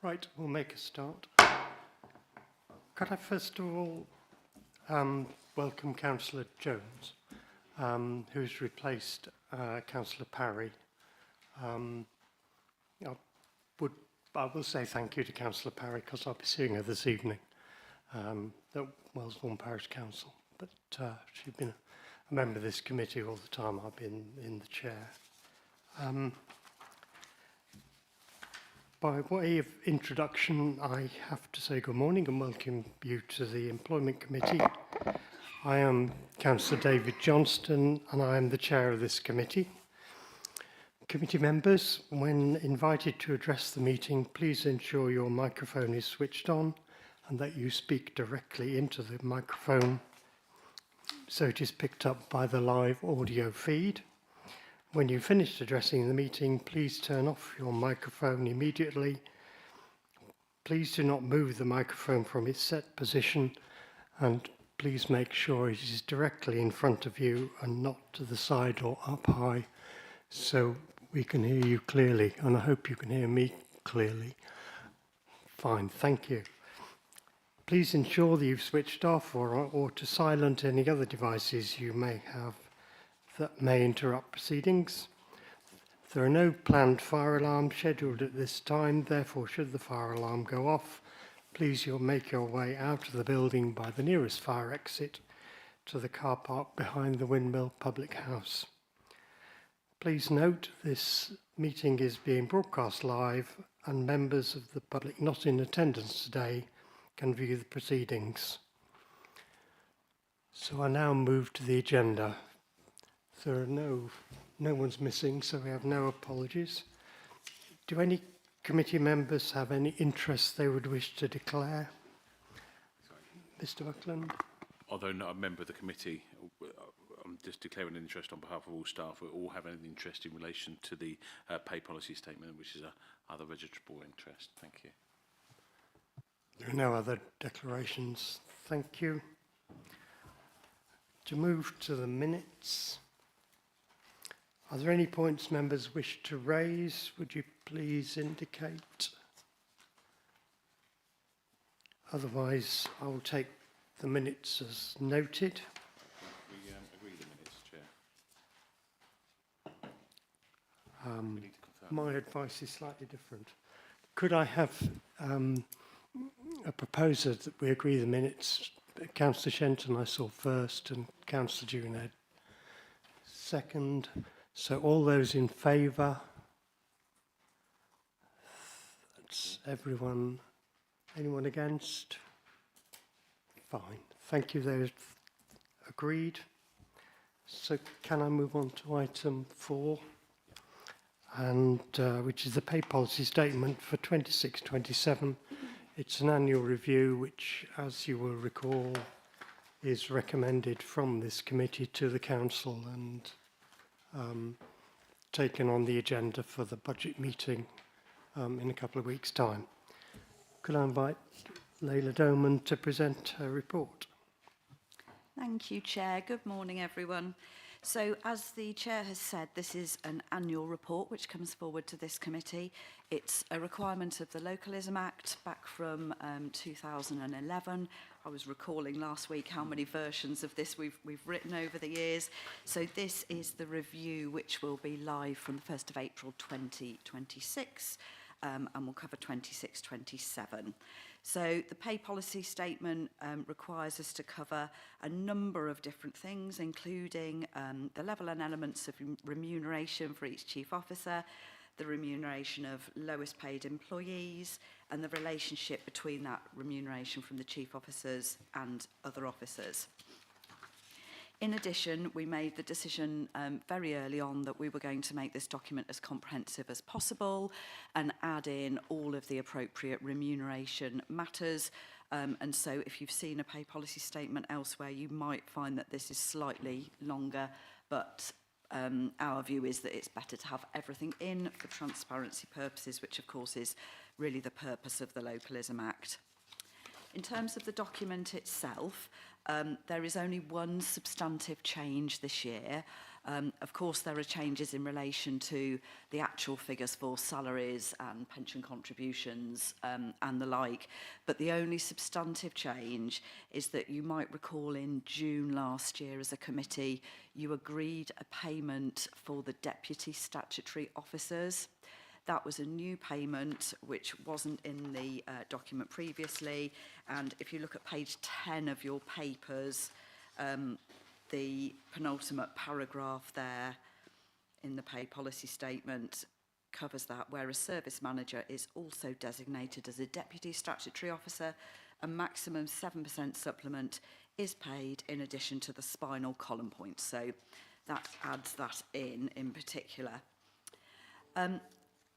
Right, we'll make a start. Could I first of all welcome Councillor Jones, who's replaced Councillor Parry. I will say thank you to Councillor Parry because I'll be seeing her this evening at Wellesbourne Parish Council. But she's been a member of this committee all the time I've been in the chair. By way of introduction, I have to say good morning and welcome you to the Employment Committee. I am Councillor David Johnston and I am the chair of this committee. Committee members, when invited to address the meeting, please ensure your microphone is switched on and that you speak directly into the microphone so it is picked up by the live audio feed. When you've finished addressing the meeting, please turn off your microphone immediately. Please do not move the microphone from its set position and please make sure it is directly in front of you and not to the side or up high so we can hear you clearly, and I hope you can hear me clearly. Fine, thank you. Please ensure that you've switched off or to silent any other devices you may have that may interrupt proceedings. There are no planned fire alarms scheduled at this time, therefore should the fire alarm go off, please make your way out of the building by the nearest fire exit to the car park behind the Windmill Public House. Please note this meeting is being broadcast live and members of the public not in attendance today can view the proceedings. So I now move to the agenda. There are no one's missing, so we have no apologies. Do any committee members have any interest they would wish to declare? Mr. Buckland? Although not a member of the committee, I'm just declaring an interest on behalf of all staff. We all have an interest in relation to the pay policy statement, which is other registrable interest. Thank you. There are no other declarations. Thank you. To move to the minutes. Are there any points members wish to raise? Would you please indicate? Otherwise, I will take the minutes as noted. We agree the minutes, Chair. My advice is slightly different. Could I have a proposer that we agree the minutes? Councillor Shenton I saw first and Councillor Juned second. So all those in favour? That's everyone. Anyone against? Fine. Thank you. Those agreed. So can I move on to item 4, and which is the pay policy statement for 26-27. It's an annual review which, as you will recall, is recommended from this committee to the council and taken on the agenda for the budget meeting in a couple of weeks' time. Could I invite Leila Doman to present her report? Thank you, Chair. Good morning, everyone. So, as the Chair has said, this is an annual report which comes forward to this committee. It's a requirement of the Localism Act back from 2011. I was recalling last week how many versions of this we've written over the years. So this is the review which will be live from the 1st of April 2026 and will cover 26-27. So the pay policy statement requires us to cover a number of different things, including the level and elements of remuneration for each chief officer, the remuneration of lowest paid employees, and the relationship between that remuneration from the chief officers and other officers. In addition, we made the decision very early on that we were going to make this document as comprehensive as possible and add in all of the appropriate remuneration matters. And so if you've seen a pay policy statement elsewhere, you might find that this is slightly longer, but our view is that it's better to have everything in for transparency purposes, which of course is really the purpose of the Localism Act. In terms of the document itself, there is only one substantive change this year, Of course, there are changes in relation to the actual figures for salaries and pension contributions and the like, but the only substantive change is that you might recall in June last year as a committee, you agreed a payment for the deputy statutory officers. That was a new payment which wasn't in the document previously, and if you look at page 10 of your papers, the penultimate paragraph there in the pay policy statement covers that, where a service manager is also designated as a deputy statutory officer, a maximum 7% supplement is paid in addition to the spinal column points. So that adds that in particular.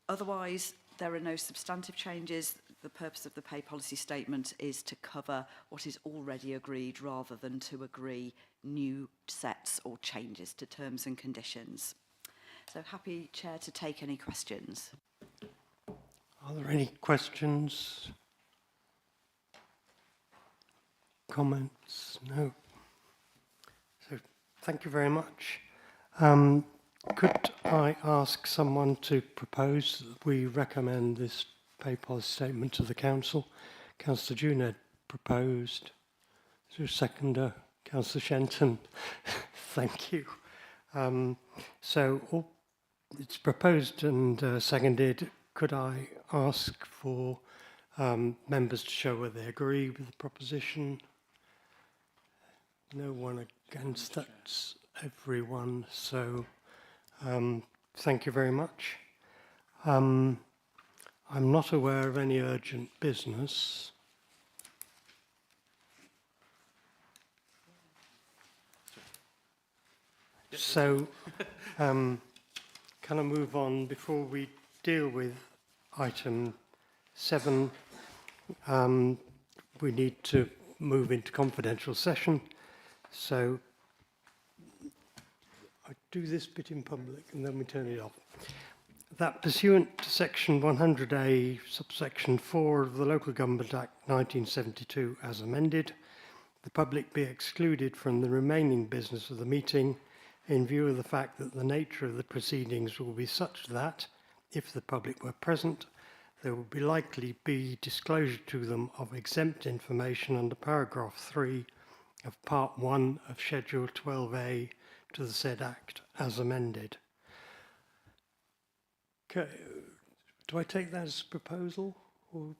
Otherwise, there are no substantive changes. The purpose of the pay policy statement is to cover what is already agreed rather than to agree new sets or changes to terms and conditions. So happy, Chair, to take any questions. Are there any questions? Comments? No. So thank you very much. Could I ask someone to propose that we recommend this pay policy statement to the Council? Councillor Juned proposed. Is there a seconder? Councillor Shenton. Thank you. It's proposed and seconded. Could I ask for members to show whether they agree with the proposition? No one against. That's everyone. So thank you very much. I'm not aware of any urgent business. So can I move on before we deal with item 7? We need to move into confidential session. So I do this bit in public and then we turn it off. That pursuant to section 100A, subsection 4 of the Local Government Act 1972 as amended, the public be excluded from the remaining business of the meeting in view of the fact that the nature of the proceedings will be such that, if the public were present, there would be likely be disclosure to them of exempt information under paragraph 3 of part 1 of schedule 12A to the said act as amended. Okay. Do I take that as a proposal? Or